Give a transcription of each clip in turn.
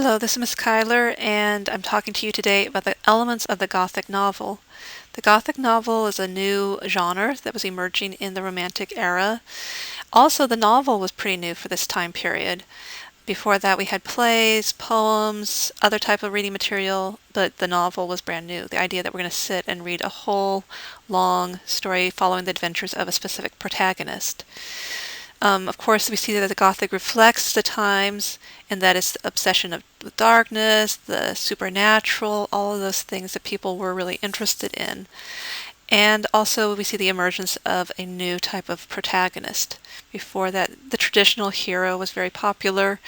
Hello, this is Miss Kyler, and I'm talking to you today about the elements of the Gothic novel. The Gothic novel is a new genre that was emerging in the Romantic era. Also, the novel was pretty new for this time period. Before that, we had plays, poems, other type of reading material, but the novel was brand new. The idea that we're going to sit and read a whole long story following the adventures of a specific protagonist. Of course, we see that the Gothic reflects the times, and that is the obsession of the darkness, the supernatural, all of those things that people were really interested in. And also, we see the emergence of a new type of protagonist. Before that, the traditional hero was very popular,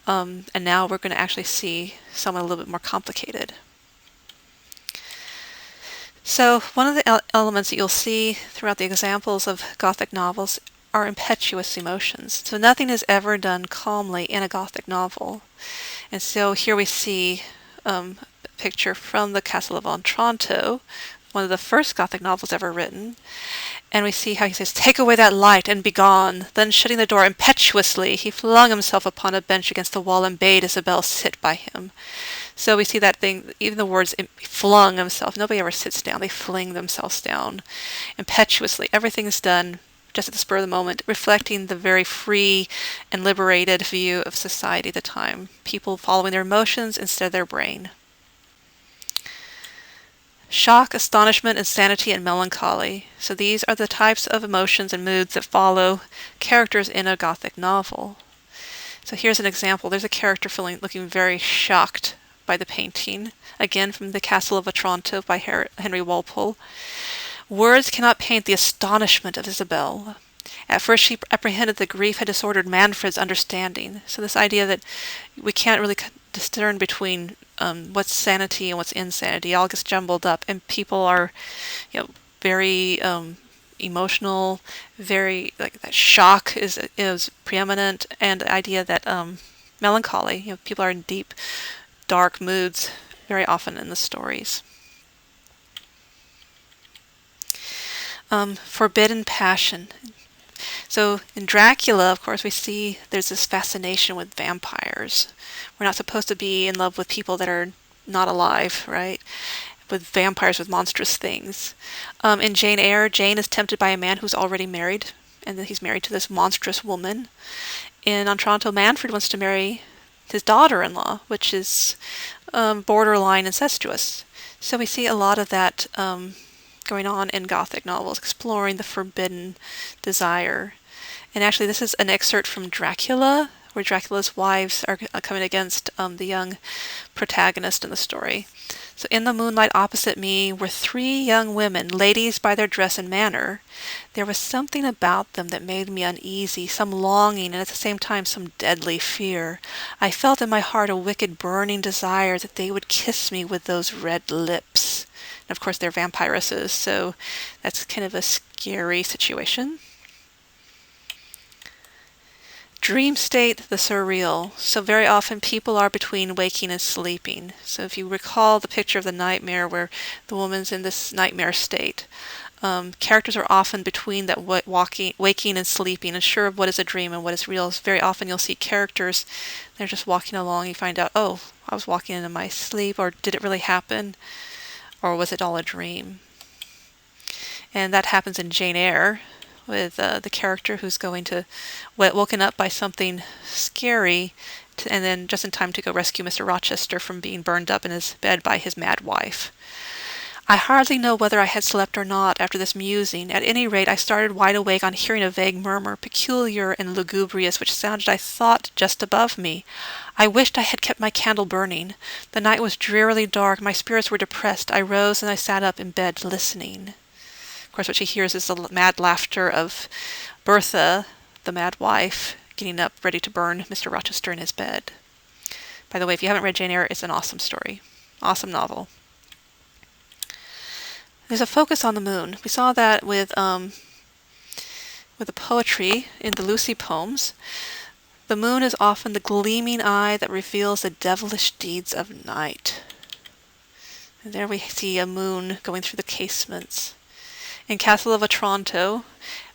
and now we're going to actually see someone a little bit more complicated. So, one of the elements that you'll see throughout the examples of Gothic novels are impetuous emotions. So nothing is ever done calmly in a Gothic novel. And so here we see a picture from the Castle of Otranto, one of the first Gothic novels ever written. And we see how he says, "Take away that light and begone." Then shutting the door impetuously, he flung himself upon a bench against the wall and bade Isabel sit by him. So we see that thing, even the words flung himself. Nobody ever sits down. They fling themselves down impetuously. Everything's done just at the spur of the moment, reflecting the very free and liberated view of society at the time. People following their emotions instead of their brain. Shock, astonishment, insanity, and melancholy. So these are the types of emotions and moods that follow characters in a Gothic novel. So here's an example. There's a character looking very shocked by the painting, again from the Castle of Otranto by Henry Walpole. Words cannot paint the astonishment of Isabel. At first she apprehended that grief had disordered Manfred's understanding. So this idea that we can't really discern between what's sanity and what's insanity. It all gets jumbled up, and people are, very emotional, very like that shock is preeminent, and the idea that melancholy. People are in deep, dark moods very often in the stories. Forbidden passion. So in Dracula, of course, we see there's this fascination with vampires. We're not supposed to be in love with people that are not alive, right? With vampires, with monstrous things. In Jane Eyre, Jane is tempted by a man who's already married, and then he's married to this monstrous woman. In Otranto, Manfred wants to marry his daughter-in-law, which is borderline incestuous. So we see a lot of that going on in Gothic novels, exploring the forbidden desire. And actually, this is an excerpt from Dracula, where Dracula's wives are coming against the young protagonist in the story. So in the moonlight opposite me were three young women, ladies by their dress and manner. There was something about them that made me uneasy, some longing and at the same time some deadly fear. I felt in my heart a wicked burning desire that they would kiss me with those red lips. And of course they're vampiresses, so that's kind of a scary situation. Dream state, the surreal. So very often people are between waking and sleeping. So if you recall the picture of the nightmare where the woman's in this nightmare state, characters are often between that waking and sleeping, unsure of what is a dream and what is real. Very often you'll see characters, they're just walking along, you find out, oh, I was walking in my sleep, or did it really happen? Or was it all a dream? And that happens in Jane Eyre with the character who's going to woken up by something scary and then just in time to go rescue Mr. Rochester from being burned up in his bed by his mad wife. I hardly know whether I had slept or not after this musing. At any rate, I started wide awake on hearing a vague murmur, peculiar and lugubrious, which sounded, I thought, just above me. I wished I had kept my candle burning. The night was drearily dark. My spirits were depressed. I rose and I sat up in bed, listening. Of course, what she hears is the mad laughter of Bertha, the mad wife, getting up, ready to burn Mr. Rochester in his bed. By the way, if you haven't read Jane Eyre, it's an awesome story. Awesome novel. There's a focus on the moon. We saw that with the poetry in the Lucy poems. The moon is often the gleaming eye that reveals the devilish deeds of night. And there we see a moon going through the casements. In Castle of Otranto,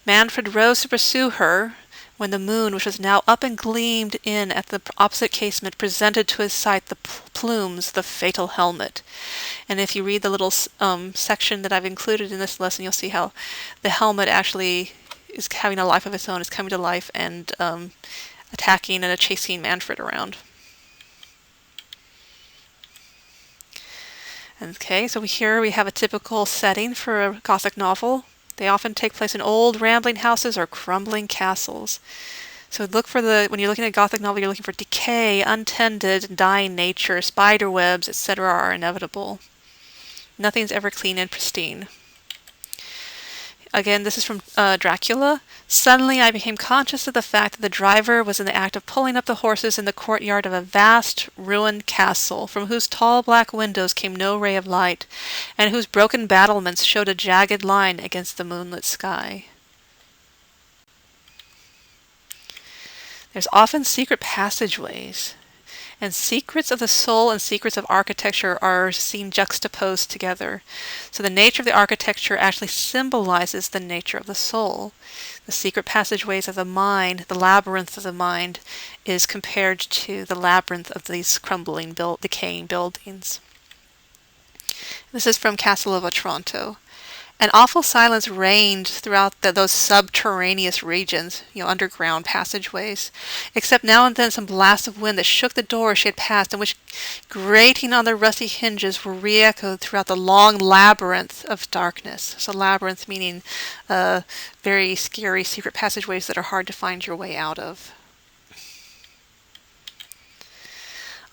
Manfred rose to pursue her, when the moon, which was now up and gleamed in at the opposite casement, presented to his sight the plumes, the fatal helmet. And if you read the little section that I've included in this lesson, you'll see how the helmet actually is having a life of its own, is coming to life and attacking and chasing Manfred around. Okay, so here we have a typical setting for a Gothic novel. They often take place in old rambling houses or crumbling castles. So look for when you're looking at a Gothic novel, you're looking for decay, untended, dying nature, spider webs, etc. are inevitable. Nothing's ever clean and pristine. Again, this is from Dracula. Suddenly I became conscious of the fact that the driver was in the act of pulling up the horses in the courtyard of a vast, ruined castle, from whose tall black windows came no ray of light, and whose broken battlements showed a jagged line against the moonlit sky. There's often secret passageways, and secrets of the soul and secrets of architecture are seen juxtaposed together. So the nature of the architecture actually symbolizes the nature of the soul. The secret passageways of the mind, the labyrinth of the mind, is compared to the labyrinth of these crumbling, decaying buildings. This is from Castle of Otranto. An awful silence reigned throughout those subterraneous regions, underground passageways, except now and then some blasts of wind that shook the door she had passed, and which, grating on their rusty hinges, were re-echoed throughout the long labyrinth of darkness. So labyrinth meaning very scary secret passageways that are hard to find your way out of.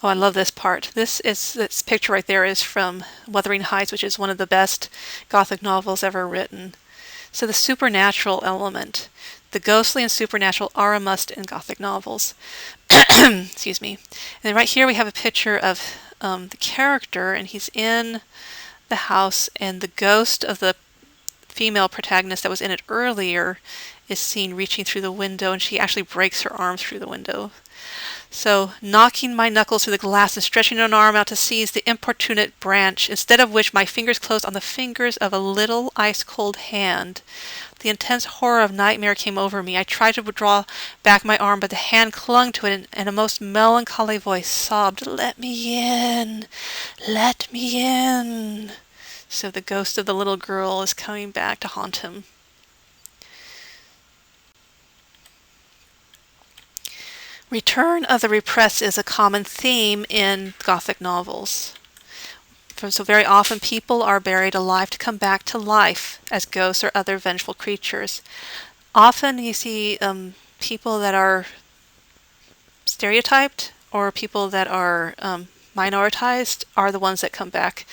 Oh, I love this part. This picture right there is from Wuthering Heights, which is one of the best Gothic novels ever written. So the supernatural element, the ghostly and supernatural are a must in Gothic novels. Excuse me. And then right here we have a picture of the character, and he's in the house, and the ghost of the female protagonist that was in it earlier is seen reaching through the window, and she actually breaks her arm through the window. So, knocking my knuckles through the glass and stretching an arm out to seize the importunate branch, instead of which my fingers closed on the fingers of a little ice-cold hand. The intense horror of nightmare came over me. I tried to draw back my arm, but the hand clung to it, and a most melancholy voice sobbed, "Let me in! Let me in!" So the ghost of the little girl is coming back to haunt him. Return of the repressed is a common theme in Gothic novels. So very often people are buried alive to come back to life as ghosts or other vengeful creatures. Often you see people that are stereotyped or people that are minoritized are the ones that come back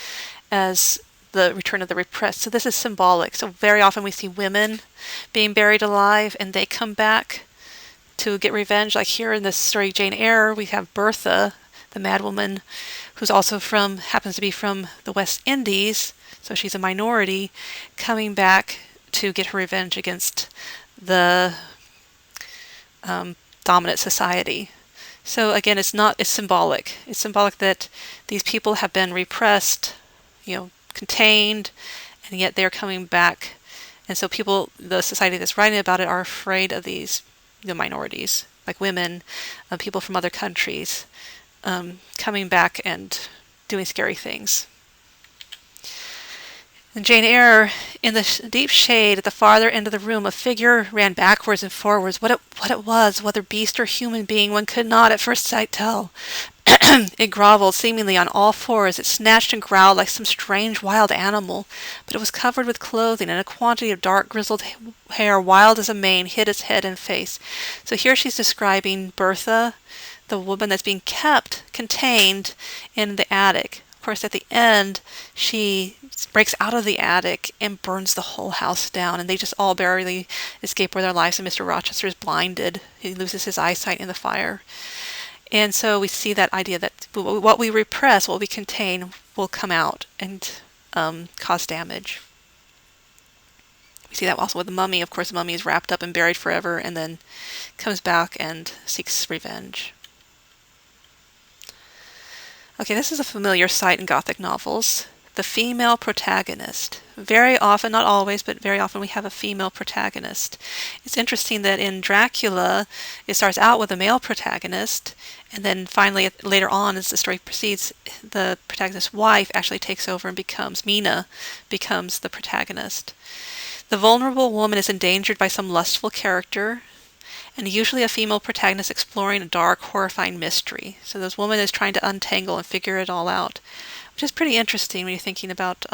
as the return of the repressed. So this is symbolic. So very often we see women being buried alive and they come back to get revenge. Like here in this story, Jane Eyre, we have Bertha, the madwoman, who's also happens to be from the West Indies, so she's a minority, coming back to get her revenge against the dominant society. So again, it's symbolic. It's symbolic that these people have been repressed, contained, and yet they're coming back. And so the society that's writing about it are afraid of these minorities, like women, people from other countries, coming back and doing scary things. In Jane Eyre, in the deep shade at the farther end of the room, a figure ran backwards and forwards. What it was, whether beast or human being, one could not at first sight tell. It groveled seemingly on all fours. It snatched and growled like some strange wild animal, but it was covered with clothing, and a quantity of dark grizzled hair, wild as a mane, hid its head and face. So here she's describing Bertha, the woman that's being contained in the attic. Of course, at the end, she breaks out of the attic and burns the whole house down, and they just all barely escape with their lives, and Mr. Rochester is blinded. He loses his eyesight in the fire. And so we see that idea that what we repress, what we contain, will come out and cause damage. We see that also with the mummy. Of course, the mummy is wrapped up and buried forever and then comes back and seeks revenge. Okay, this is a familiar sight in Gothic novels. the female protagonist. Very often, not always, but very often we have a female protagonist. It's interesting that in Dracula, it starts out with a male protagonist, and then finally, later on, as the story proceeds, the protagonist's wife actually takes over and Mina becomes the protagonist. The vulnerable woman is endangered by some lustful character, and usually a female protagonist exploring a dark, horrifying mystery. So this woman is trying to untangle and figure it all out, which is pretty interesting when you're thinking about,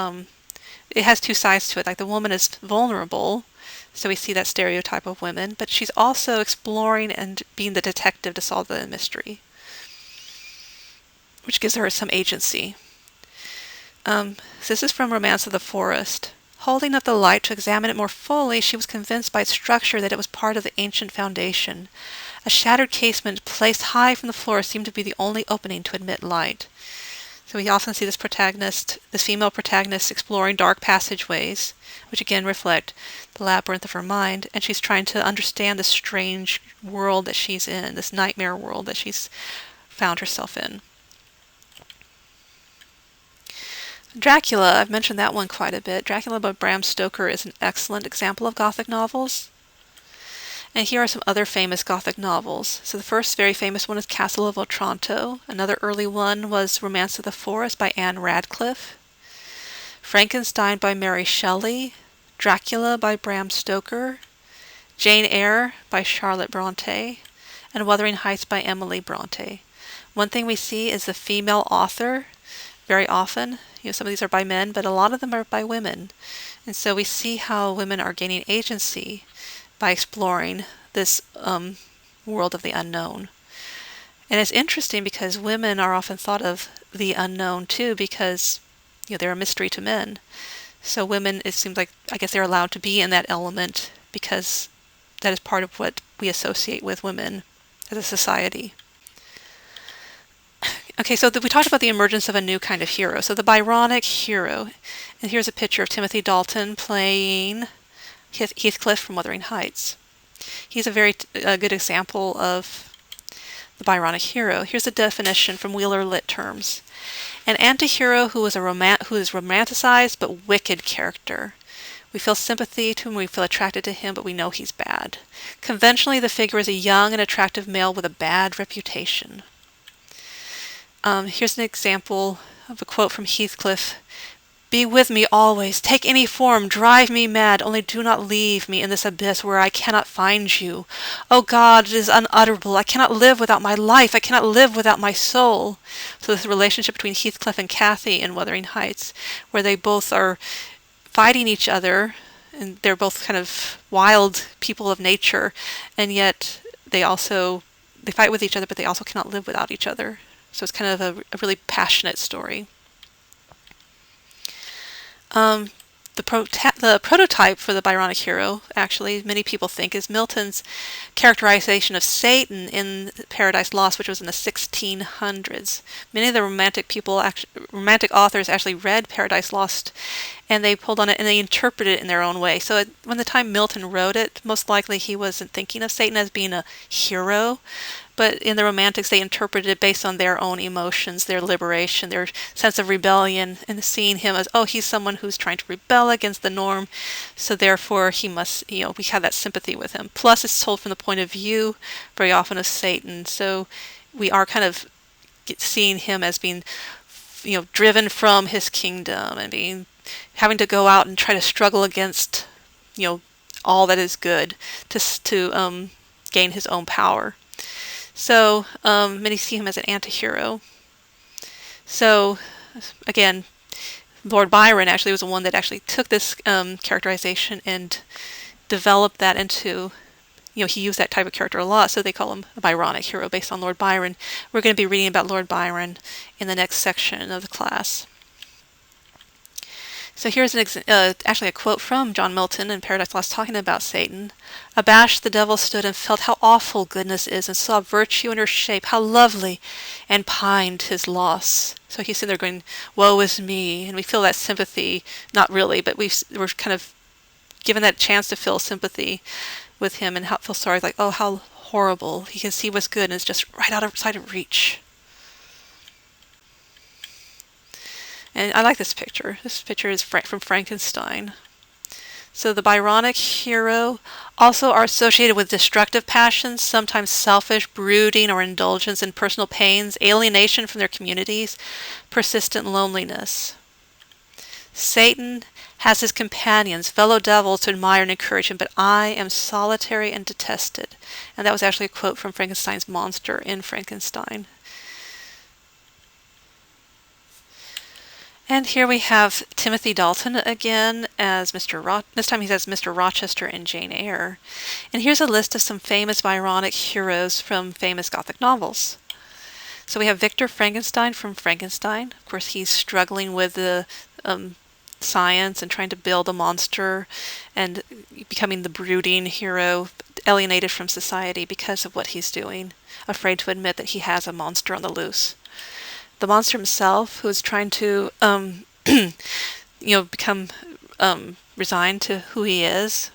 it has two sides to it. Like the woman is vulnerable, so we see that stereotype of women, but she's also exploring and being the detective to solve the mystery, which gives her some agency. So this is from Romance of the Forest. Holding up the light to examine it more fully, she was convinced by its structure that it was part of the ancient foundation. A shattered casement placed high from the floor seemed to be the only opening to admit light. So we often see this female protagonist exploring dark passageways, which again reflect the labyrinth of her mind, and she's trying to understand this strange world that she's in, this nightmare world that she's found herself in. Dracula, I've mentioned that one quite a bit. Dracula by Bram Stoker is an excellent example of Gothic novels. And here are some other famous Gothic novels. So the first very famous one is Castle of Otranto. Another early one was Romance of the Forest by Anne Radcliffe. Frankenstein by Mary Shelley. Dracula by Bram Stoker. Jane Eyre by Charlotte Bronte. And Wuthering Heights by Emily Bronte. One thing we see is the female author very often. Some of these are by men, but a lot of them are by women. And so we see how women are gaining agency by exploring this world of the unknown. And it's interesting because women are often thought of the unknown too, because they're a mystery to men. So women, it seems like, I guess they're allowed to be in that element because that is part of what we associate with women as a society. Okay, so we talked about the emergence of a new kind of hero. So the Byronic Hero. And here's a picture of Timothy Dalton playing Heathcliff from Wuthering Heights. He's a very good example of the Byronic Hero. Here's a definition from Wheeler Lit Terms. An anti-hero who is romanticized but wicked character. We feel sympathy to him, we feel attracted to him, but we know he's bad. Conventionally, the figure is a young and attractive male with a bad reputation. Here's an example of a quote from Heathcliff. Be with me always, take any form, drive me mad, only do not leave me in this abyss where I cannot find you. O God, it is unutterable. I cannot live without my life. I cannot live without my soul. So this relationship between Heathcliff and Cathy in Wuthering Heights, where they both are fighting each other, and they're both kind of wild people of nature, and yet they fight with each other, but they also cannot live without each other. So it's kind of a really passionate story. The prototype for the Byronic Hero, actually, many people think, is Milton's characterization of Satan in Paradise Lost, which was in the 1600s. Many of the romantic authors actually read Paradise Lost, and they pulled on it and they interpreted it in their own way. So when the time Milton wrote it, most likely he wasn't thinking of Satan as being a hero, but in the Romantics, they interpreted it based on their own emotions, their liberation, their sense of rebellion, and seeing him as, he's someone who's trying to rebel against the norm, so therefore he must, we have that sympathy with him. Plus, it's told from the point of view, very often, of Satan, so we are kind of seeing him as being, driven from his kingdom and having to go out and try to struggle against, all that is good to gain his own power. So many see him as an anti-hero. So again, Lord Byron actually was the one that actually took this characterization and developed that into, he used that type of character a lot, so they call him a Byronic hero based on Lord Byron. We're going to be reading about Lord Byron in the next section of the class. So here's actually a quote from John Milton in Paradise Lost talking about Satan. Abashed the devil stood and felt how awful goodness is, and saw virtue in her shape, how lovely, and pined his loss. So he's sitting there going, woe is me, and we feel that sympathy, not really, but we're kind of given that chance to feel sympathy with him and feel sorry, like, how horrible. He can see what's good, and it's just right outside of reach. And I like this picture. This picture is from Frankenstein. So the Byronic hero also are associated with destructive passions, sometimes selfish, brooding, or indulgence in personal pains, alienation from their communities, persistent loneliness. Satan has his companions, fellow devils, to admire and encourage him, but I am solitary and detested. And that was actually a quote from Frankenstein's monster in Frankenstein. And here we have Timothy Dalton again as this time he says Mr. Rochester in Jane Eyre. And here's a list of some famous Byronic heroes from famous Gothic novels. So we have Victor Frankenstein from Frankenstein. Of course, he's struggling with the science and trying to build a monster and becoming the brooding hero, alienated from society because of what he's doing, afraid to admit that he has a monster on the loose. The monster himself, who is trying to, become resigned to who he is.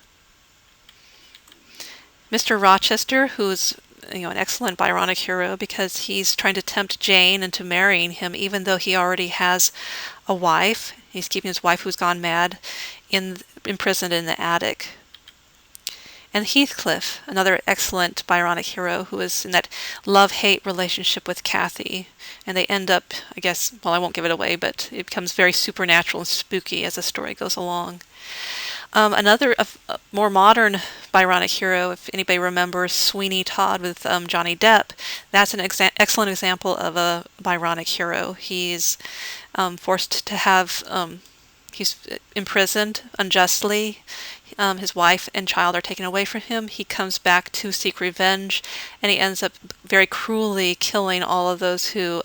Mr. Rochester, who's an excellent Byronic hero because he's trying to tempt Jane into marrying him, even though he already has a wife. He's keeping his wife, who's gone mad, imprisoned in the attic. And Heathcliff, another excellent Byronic hero who is in that love-hate relationship with Cathy. And they end up, I guess, well, I won't give it away, but it becomes very supernatural and spooky as the story goes along. Another more modern Byronic hero, if anybody remembers Sweeney Todd with Johnny Depp, that's an excellent example of a Byronic hero. He's forced to have, he's imprisoned unjustly. His wife and child are taken away from him. He comes back to seek revenge, and he ends up very cruelly killing all of those who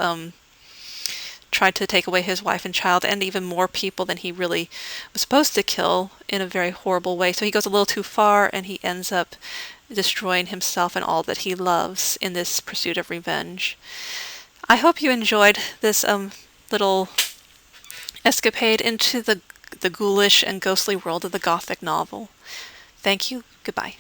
tried to take away his wife and child, and even more people than he really was supposed to kill in a very horrible way. So he goes a little too far, and he ends up destroying himself and all that he loves in this pursuit of revenge. I hope you enjoyed this little escapade into the ghoulish and ghostly world of the Gothic novel. Thank you. Goodbye.